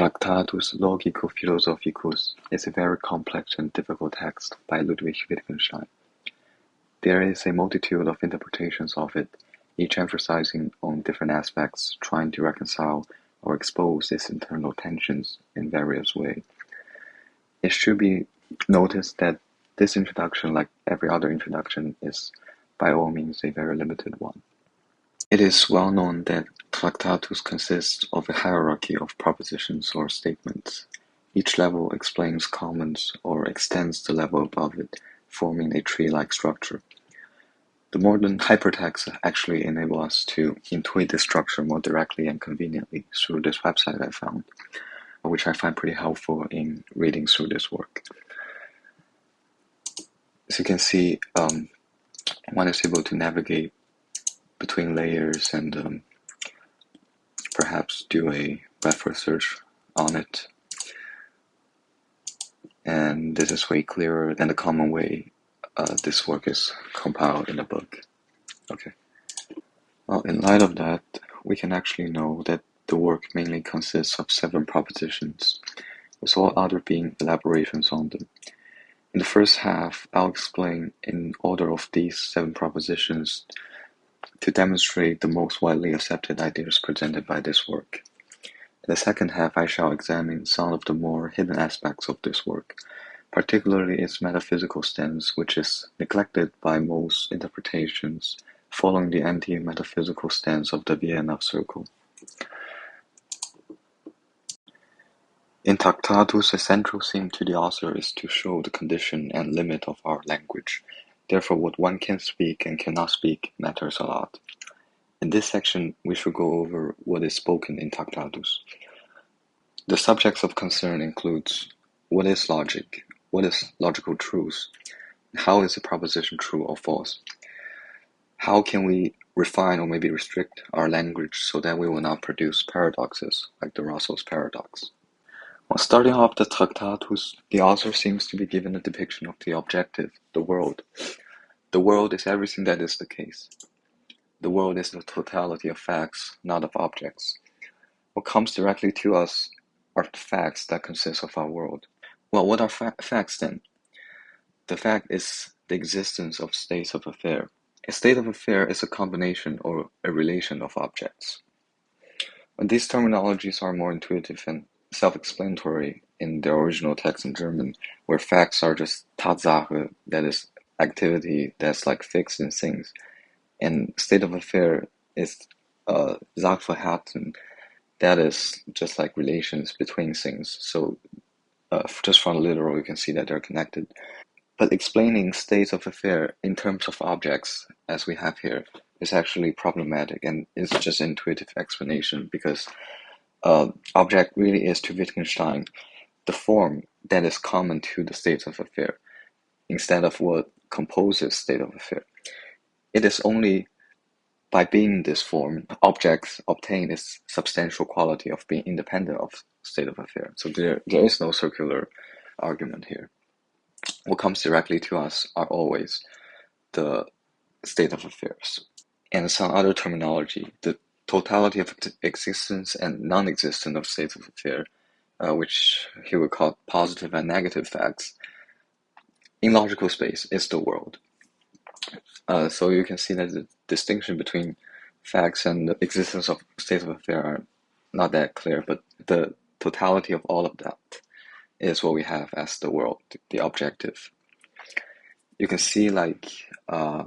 Tractatus Logico-Philosophicus is a very complex and difficult text by Ludwig Wittgenstein. There is a multitude of interpretations of it, each emphasizing on different aspects, trying to reconcile or expose its internal tensions in various ways. It should be noticed that this introduction, like every other introduction, is by all means a very limited one. It is well known that Tractatus consists of a hierarchy of propositions or statements. Each level explains, comments, or extends the level above it, forming a tree-like structure. The modern hypertexts actually enable us to intuit this structure more directly and conveniently through this website I found, which I find pretty helpful in reading through this work. As you can see, one is able to navigate between layers and perhaps do a reference search on it. And this is way clearer than the common way this work is compiled in the book. Okay. Well, in light of that, we can actually know that the work mainly consists of 7 propositions, with all other being elaborations on them. In the first half, I'll explain in order of these 7 propositions to demonstrate the most widely accepted ideas presented by this work. In the second half, I shall examine some of the more hidden aspects of this work, particularly its metaphysical stance, which is neglected by most interpretations, following the anti-metaphysical stance of the Vienna Circle. In Tractatus, a central theme to the author is to show the condition and limit of our language. Therefore, what one can speak and cannot speak matters a lot. In this section, we shall go over what is spoken in Tractatus. The subjects of concern includes what is logic, what is logical truth, how is a proposition true or false, how can we refine or maybe restrict our language so that we will not produce paradoxes like the Russell's paradox. Well, starting off the Tractatus, the author seems to be given a depiction of the objective, the world. The world is everything that is the case. The world is the totality of facts, not of objects. What comes directly to us are the facts that consist of our world. Well, what are facts then? The fact is the existence of states of affair. A state of affair is a combination or a relation of objects. And these terminologies are more intuitive and self-explanatory in the original text in German, where facts are just Tatsache, that is activity that's like fixed in things, and state of affair is Sachverhalten, that is just like relations between things. So just from the literal, you can see that they're connected. But explaining states of affair in terms of objects, as we have here, is actually problematic, and it's just intuitive explanation because object really is to Wittgenstein the form that is common to the states of affair, instead of what composes state of affair. It is only by being this form, objects obtain its substantial quality of being independent of state of affair. So there is no circular argument here. What comes directly to us are always the state of affairs. And some other terminology, the totality of existence and non-existence of states of affair, which he would call positive and negative facts, in logical space is the world. So you can see that the distinction between facts and the existence of states of affair are not that clear, but the totality of all of that is what we have as the world, the objective. You can see I've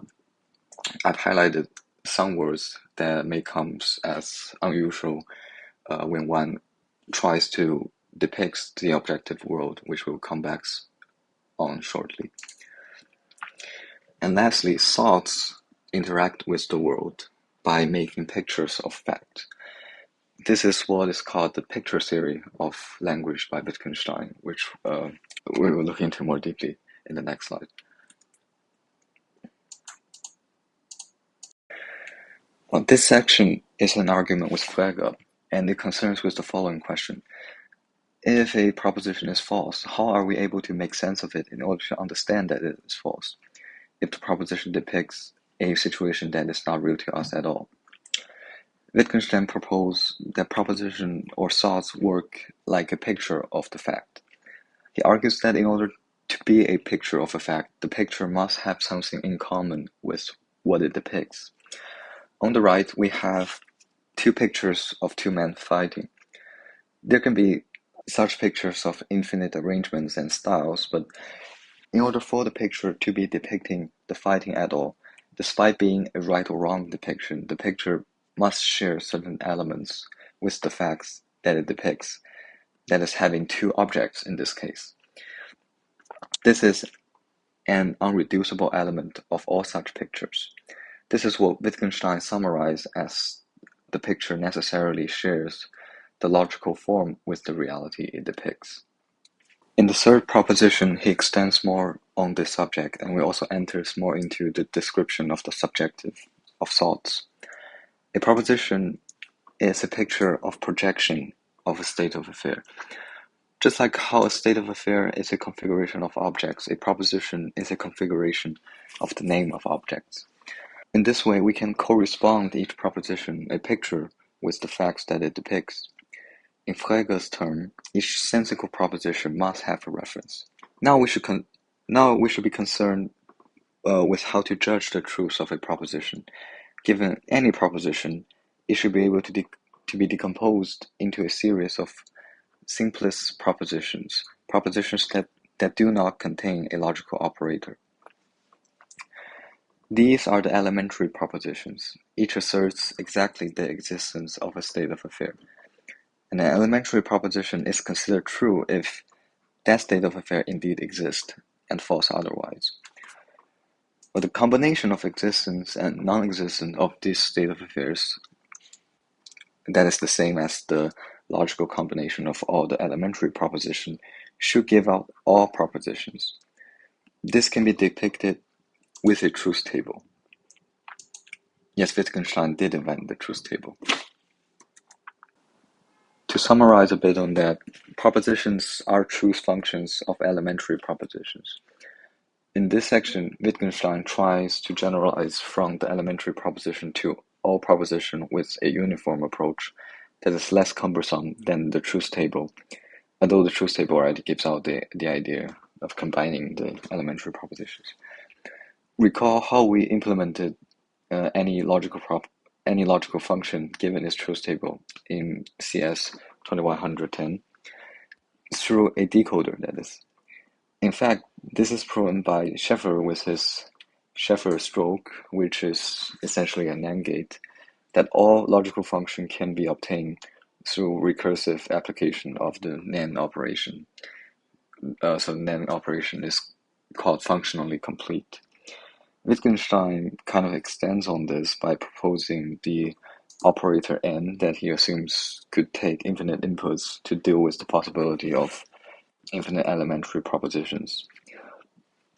highlighted some words that may come as unusual when one tries to depict the objective world, which we'll come back on shortly. And lastly, thoughts interact with the world by making pictures of fact. This is what is called the picture theory of language by Wittgenstein, which we will look into more deeply in the next slide. Well, this section is an argument with Frege, and it concerns with the following question. If a proposition is false, how are we able to make sense of it in order to understand that it is false, if the proposition depicts a situation that is not real to us at all? Wittgenstein proposed that proposition or thoughts work like a picture of the fact. He argues that in order to be a picture of a fact, the picture must have something in common with what it depicts. On the right, we have two pictures of two men fighting. There can be such pictures of infinite arrangements and styles, but in order for the picture to be depicting the fighting at all, despite being a right or wrong depiction, the picture must share certain elements with the facts that it depicts, that is, having two objects in this case. This is an unreducible element of all such pictures. This is what Wittgenstein summarized as the picture necessarily shares the logical form with the reality it depicts. In the third proposition, he extends more on this subject, and we also enters more into the description of the subjective of thoughts. A proposition is a picture of projection of a state of affair. Just like how a state of affair is a configuration of objects, a proposition is a configuration of the name of objects. In this way, we can correspond each proposition a picture with the facts that it depicts. In Frege's term, each sensical proposition must have a reference. Now we should be concerned with how to judge the truth of a proposition. Given any proposition, it should be able to be decomposed into a series of simplest propositions, propositions that do not contain a logical operator. These are the elementary propositions. Each asserts exactly the existence of a state of affair. And an elementary proposition is considered true if that state of affair indeed exists, and false otherwise. But the combination of existence and non-existence of this state of affairs, that is the same as the logical combination of all the elementary propositions, should give out all propositions. This can be depicted with a truth table. Yes, Wittgenstein did invent the truth table. To summarize a bit on that, propositions are truth functions of elementary propositions. In this section, Wittgenstein tries to generalize from the elementary proposition to all proposition with a uniform approach that is less cumbersome than the truth table, although the truth table already gives out the idea of combining the elementary propositions. Recall how we implemented any logical function given its truth table in CS 2110 through a decoder, that is. In fact, this is proven by Scheffer with his Scheffer stroke, which is essentially a NAND gate, that all logical function can be obtained through recursive application of the NAND operation. So the NAND operation is called functionally complete. Wittgenstein kind of extends on this by proposing the operator n that he assumes could take infinite inputs to deal with the possibility of infinite elementary propositions.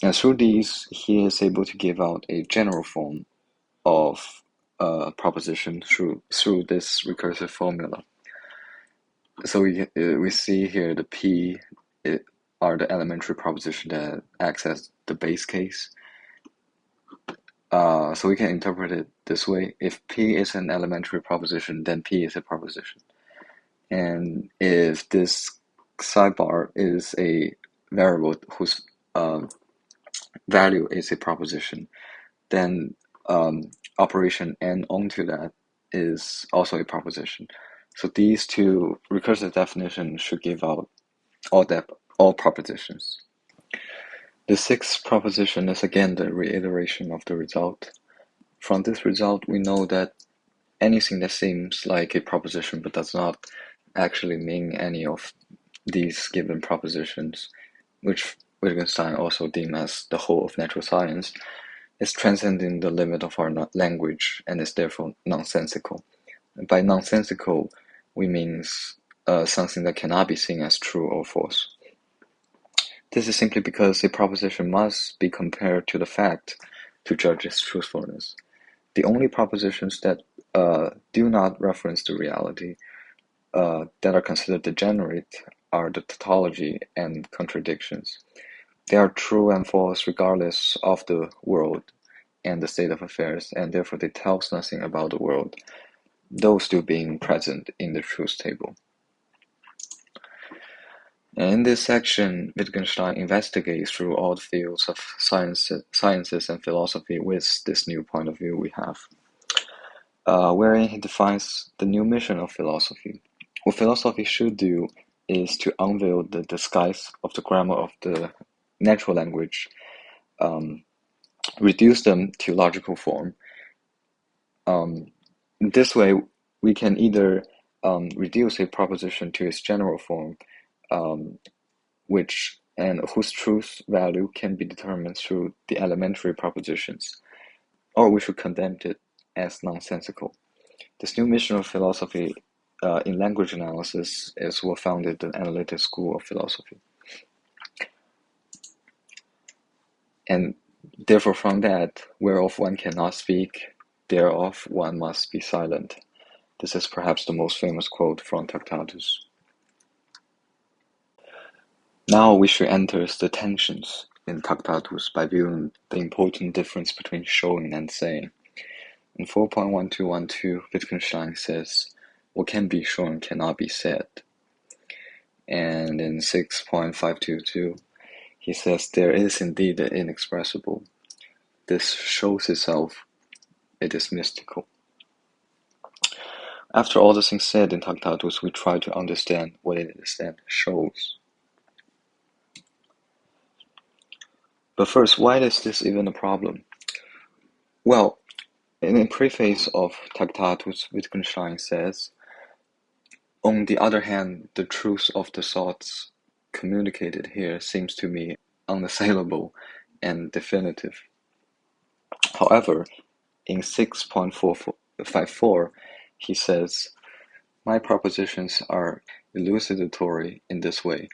And through these, he is able to give out a general form of proposition through this recursive formula. So we see here the P are the elementary proposition that acts as the base case. So we can interpret it this way. If P is an elementary proposition, then P is a proposition. And if this sidebar is a variable whose value is a proposition, then operation n onto that is also a proposition. So these two recursive definitions should give out all propositions. The sixth proposition is again the reiteration of the result. From this result, we know that anything that seems like a proposition but does not actually mean any of these given propositions, which Wittgenstein also deemed as the whole of natural science, is transcending the limit of our language and is therefore nonsensical. And by nonsensical, we mean something that cannot be seen as true or false. This is simply because a proposition must be compared to the fact to judge its truthfulness. The only propositions that do not reference the reality that are considered degenerate are the tautology and contradictions. They are true and false regardless of the world and the state of affairs, and therefore they tell us nothing about the world. though still being present in the truth table. And in this section, Wittgenstein investigates through all the fields of sciences and philosophy with this new point of view we have, wherein he defines the new mission of philosophy. What philosophy should do is to unveil the disguise of the grammar of the natural language, reduce them to logical form. This way, we can either reduce a proposition to its general form, whose truth value can be determined through the elementary propositions, or we should condemn it as nonsensical. This new mission of philosophy in language analysis is what founded the analytic school of philosophy. And therefore from that, whereof one cannot speak, thereof one must be silent. This is perhaps the most famous quote from Tractatus. Now we should enter the tensions in Tractatus by viewing the important difference between showing and saying. In 4.1212, Wittgenstein says, what can be shown cannot be said. And in 6.522, he says, there is indeed the inexpressible. This shows itself, it is mystical. After all the things said in Tractatus, we try to understand what it is that shows. But first, why is this even a problem? Well, in the preface of Tractatus, Wittgenstein says, on the other hand, the truth of the thoughts communicated here seems to me unassailable and definitive. However, in 6.454, he says, my propositions are elucidatory in this way.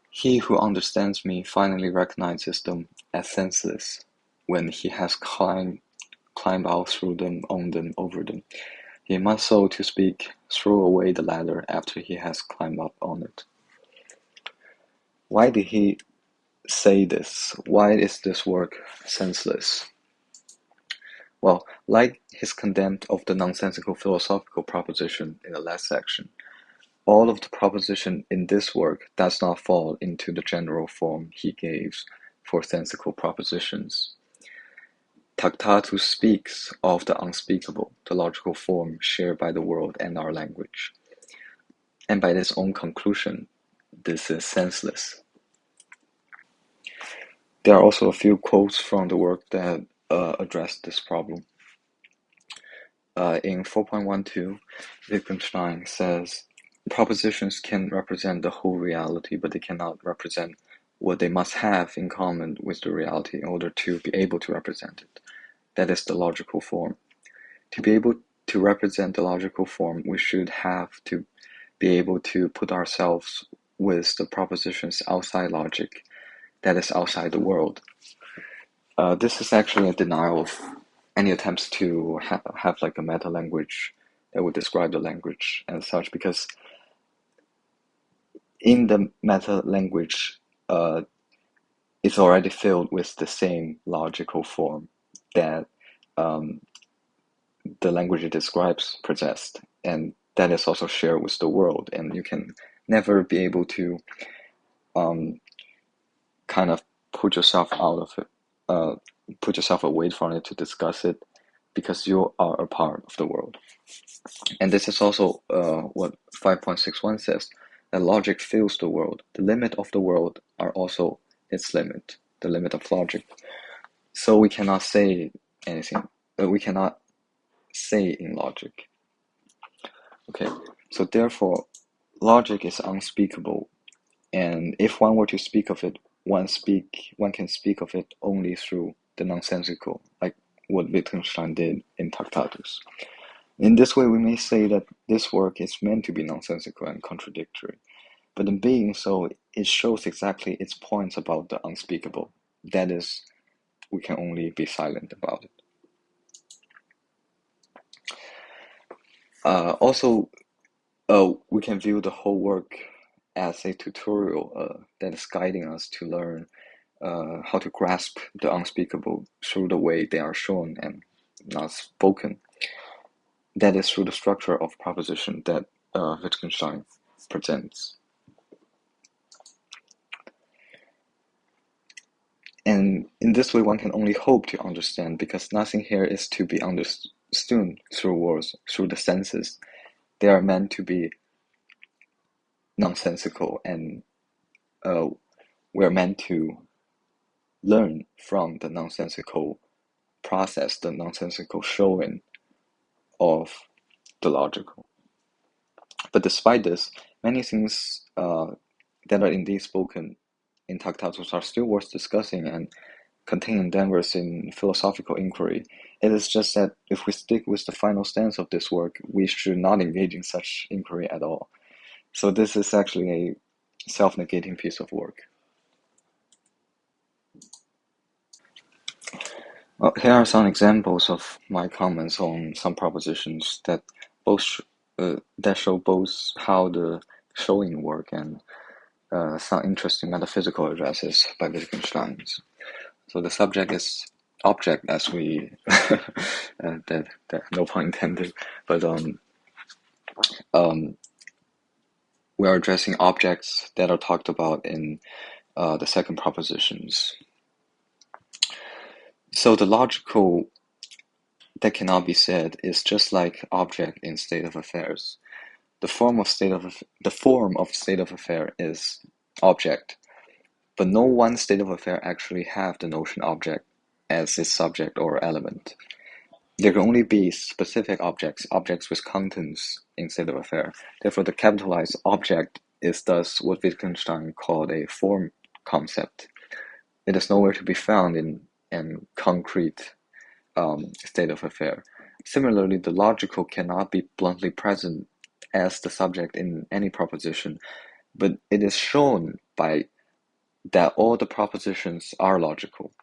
He who understands me finally recognizes them as senseless when he has climbed out through them, on them, over them. He must, so to speak, throw away the ladder after he has climbed up on it. Why did he say this? Why is this work senseless? Well, like his contempt of the nonsensical philosophical proposition in the last section, all of the proposition in this work does not fall into the general form he gave for sensical propositions. Tractatus speaks of the unspeakable, the logical form shared by the world and our language. And by its own conclusion, this is senseless. There are also a few quotes from the work that address this problem. In 4.12, Wittgenstein says, propositions can represent the whole reality, but they cannot represent what they must have in common with the reality in order to be able to represent it. That is the logical form. To be able to represent the logical form, we should have to be able to put ourselves with the propositions outside logic, that is outside the world. This is actually a denial of any attempts to have like a meta language that would describe the language and such, because in the meta language, it's already filled with the same logical form that the language it describes possessed, and that is also shared with the world, and you can never be able to kind of put yourself out of it, put yourself away from it to discuss it, because you are a part of the world. And this is also what 5.61 says, that logic fills the world. The limit of the world are also its limit, the limit of logic. So we cannot say anything, we cannot say in logic. Okay, so therefore, logic is unspeakable, and if one were to speak of it, one can speak of it only through the nonsensical, like what Wittgenstein did in Tractatus. In this way, we may say that this work is meant to be nonsensical and contradictory, but in being so, it shows exactly its points about the unspeakable. That is, we can only be silent about it. Also, we can view the whole work as a tutorial that is guiding us to learn how to grasp the unspeakable through the way they are shown and not spoken. that is through the structure of proposition that Wittgenstein presents. And in this way, one can only hope to understand, because nothing here is to be understood through words, through the senses. They are meant to be nonsensical, and we're meant to learn from the nonsensical process, the nonsensical showing of the logical. But despite this, many things that are indeed spoken in Tractatus are still worth discussing and contain endeavors in philosophical inquiry. It is just that if we stick with the final stance of this work, we should not engage in such inquiry at all. So this is actually a self-negating piece of work. Well, here are some examples of my comments on some propositions that show both how the showing work and some interesting metaphysical addresses by Wittgenstein. So the subject is object, as we that no pun intended, but we are addressing objects that are talked about in the second propositions. So the logical that cannot be said is just like object in state of affairs. The form of state of affair is object, but no one state of affair actually have the notion object as its subject or element. There can only be specific objects with contents in state of affair. Therefore, the capitalized object is thus what Wittgenstein called a form concept. It is nowhere to be found in concrete state of affair. Similarly, the logical cannot be bluntly present as the subject in any proposition, but it is shown by that all the propositions are logical.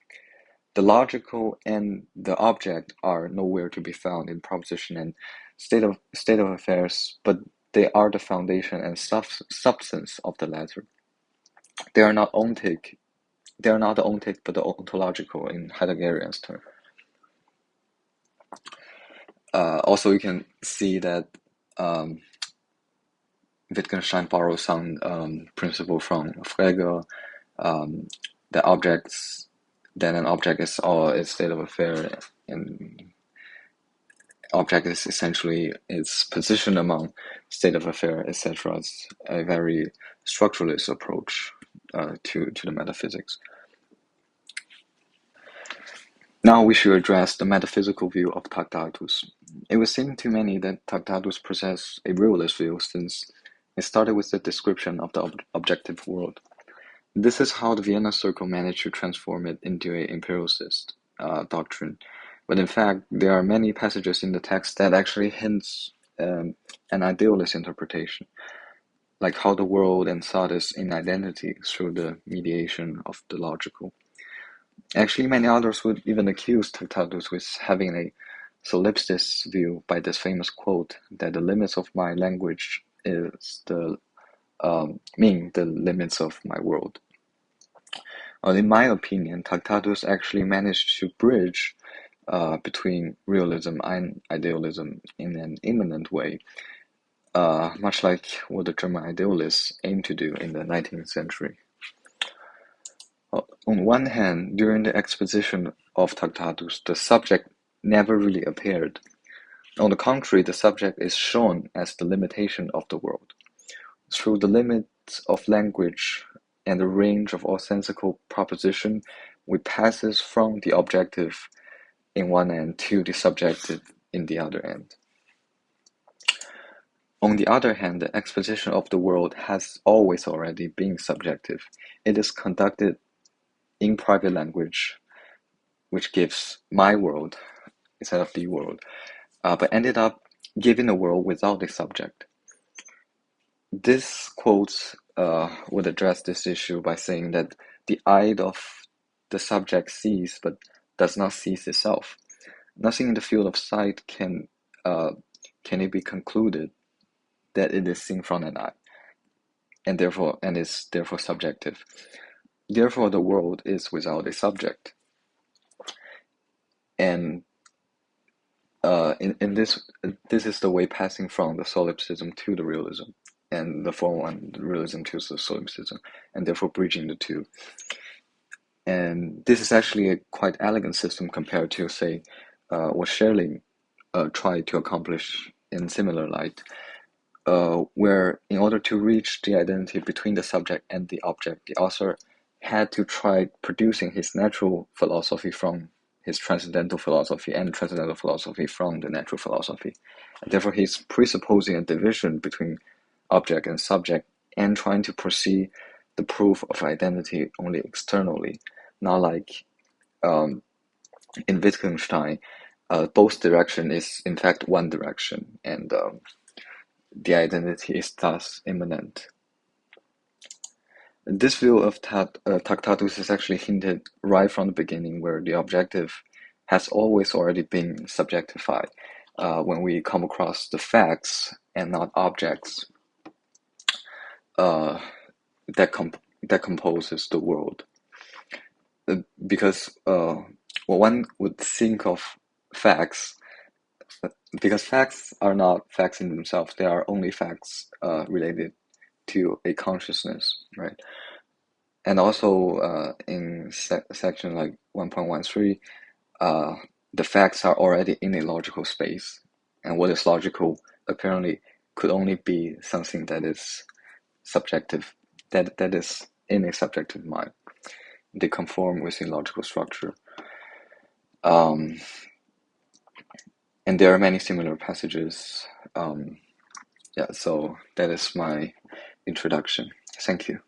The logical and the object are nowhere to be found in proposition and state of affairs, but they are the foundation and substance of the latter. They are not ontic, but the ontological in Heideggerian's term. Also, you can see that Wittgenstein borrows some principle from Frege, that an object is all its state of affair, and object is essentially its position among state of affair, etc. It's a very structuralist approach to the metaphysics. Now we should address the metaphysical view of Tractatus. It would seem to many that Tractatus possesses a realist view, since it started with the description of the objective world. This is how the Vienna Circle managed to transform it into an empiricist doctrine. But in fact, there are many passages in the text that actually hints an idealist interpretation, like how the world and thought is in identity through the mediation of the logical. Actually, many others would even accuse Tractatus with having a solipsist view by this famous quote that the limits of my language is the limits of my world. In my opinion, Tractatus actually managed to bridge between realism and idealism in an immanent way, much like what the German idealists aimed to do in the 19th century. On one hand, during the exposition of Tractatus, the subject never really appeared. On the contrary, the subject is shown as the limitation of the world. Through the limits of language and the range of all sensical proposition, we passes from the objective in one end to the subjective in the other end. On the other hand, the exposition of the world has always already been subjective. It is conducted in private language, which gives my world instead of the world, but ended up giving a world without a subject. This quote would address this issue by saying that the eye of the subject sees but does not seize itself. Nothing in the field of sight can it be concluded that it is seen from an eye, and is therefore subjective. Therefore, the world is without a subject. And in this is the way passing from the solipsism to the realism, and the former one, the realism to the solipsism, and therefore bridging the two. And this is actually a quite elegant system compared to, say, what Schelling tried to accomplish in similar light, where in order to reach the identity between the subject and the object, the author had to try producing his natural philosophy from his transcendental philosophy and transcendental philosophy from the natural philosophy. And therefore, he's presupposing a division between object and subject and trying to proceed the proof of identity only externally, not like in Wittgenstein, both direction is in fact one direction, and the identity is thus immanent. This view of Tractatus is actually hinted right from the beginning, where the objective has always already been subjectified when we come across the facts and not objects uh, that composes the world. Because one would think of facts, because facts are not facts in themselves, they are only facts related to a consciousness, right? And also in section like 1.13, the facts are already in a logical space, and what is logical apparently could only be something that is subjective, that is in a subjective mind. They conform with a logical structure. And there are many similar passages. Yeah, so that is my introduction. Thank you.